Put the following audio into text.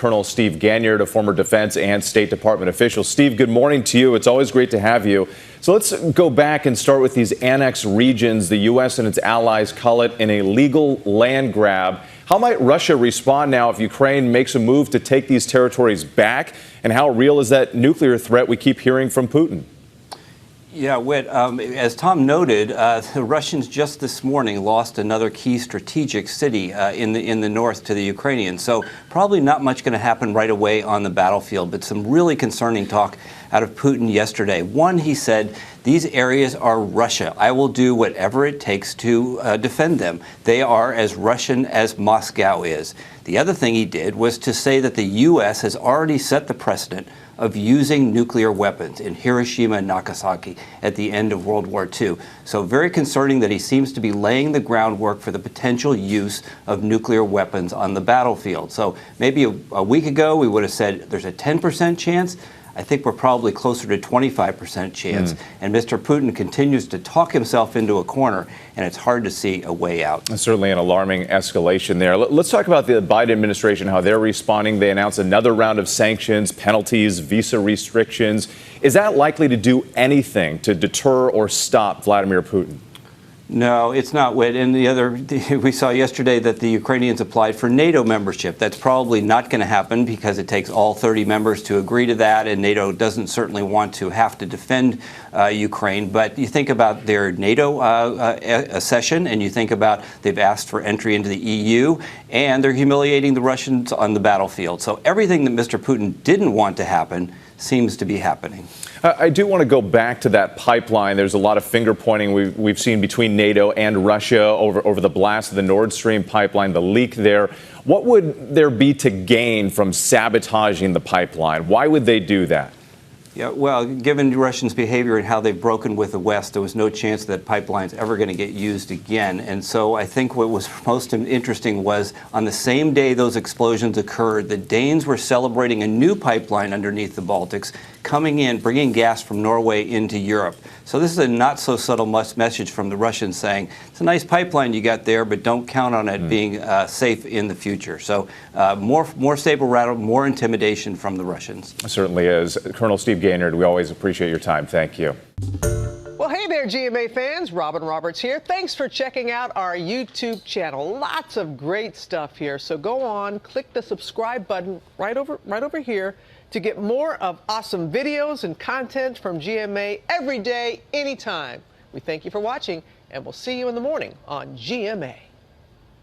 Colonel Steve Ganyard, a former Defense and State Department official. Steve, good morning to you. It's always great to have you. So let's go back and start with these annexed regions. The U.S. and its allies call it an illegal land grab. How might Russia respond now if Ukraine makes a move to take these territories back? And how real is that nuclear threat we keep hearing from Putin? Yeah, Whit, as Tom noted, the Russians just this morning lost another key strategic city in the north to the Ukrainians. So probably not much going to happen right away on the battlefield, but some really concerning talk out of Putin yesterday. One, he said, these areas are Russia. I will do whatever it takes to defend them. They are as Russian as Moscow is. The other thing he did was to say that the U.S. has already set the precedent of using nuclear weapons in Hiroshima and Nagasaki at the end of World War II. So very concerning that he seems to be laying the groundwork for the potential use of nuclear weapons on the battlefield. So maybe a week ago we would have said there's a 10% chance. I think we're probably closer to 25% chance. And Mr. Putin continues to talk himself into a corner, and it's hard to see a way out. Certainly an alarming escalation there. Let's talk about the Biden administration, how they're responding. They announced another round of sanctions, penalties, visa restrictions. Is that likely to do anything to deter or stop Vladimir Putin? No, it's not, Whit. And we saw yesterday that the Ukrainians applied for NATO membership. That's probably not going to happen because it takes all 30 members to agree to that, and NATO doesn't certainly want to have to defend Ukraine. But you think about their NATO accession, and you think about they've asked for entry into the EU, and they're humiliating the Russians on the battlefield. So everything that Mr. Putin didn't want to happen seems to be happening. I do want to go back to that pipeline. There's a lot of finger pointing we've seen between NATO and Russia over the blast of the Nord Stream pipeline, the leak there. What would there be to gain from sabotaging the pipeline? Why would they do that? Yeah, well, given Russians' behavior and how they've broken with the West, there was no chance that pipeline's ever going to get used again. And so I think what was most interesting was on the same day those explosions occurred, the Danes were celebrating a new pipeline underneath the Baltics, coming in, bringing gas from Norway into Europe. So this is a not so subtle message from the Russians saying, it's a nice pipeline you got there, but don't count on it being safe in the future. So more saber rattle, more intimidation from the Russians. It certainly is. Colonel Steve Ganyard, we always appreciate your time. Thank you. Well, hey there, GMA fans. Robin Roberts here. Thanks for checking out our YouTube channel. Lots of great stuff here. So go on, click the subscribe button right over here to get more of awesome videos and content from GMA every day, anytime. We thank you for watching, and we'll see you in the morning on GMA.